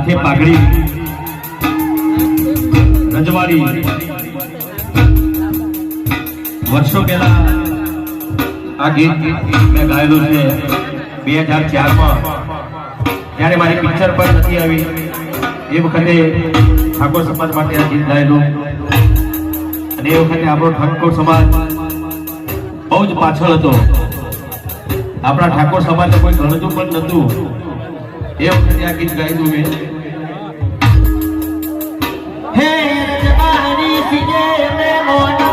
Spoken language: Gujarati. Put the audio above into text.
માથે પાઘડી રજવાડી વર્ષો પહેલા આ ગીત મેં ગાયેલું છે 2004માં, ત્યારે મારી પિક્ચર પર નથી આવી એ વખતે ઠાકોર સમાજ માટે આ ગીત ગાયેલું, અને એ વખતે આપણો ઠાકોર સમાજ બહુ જ પાછળ હતો. આપણા ઠાકોર સમાજને કોઈ ગણતું પણ નહોતું. એ વખતે આ ગીત ગાયેલું મેં. હે રજવાડી સીજે મે મોના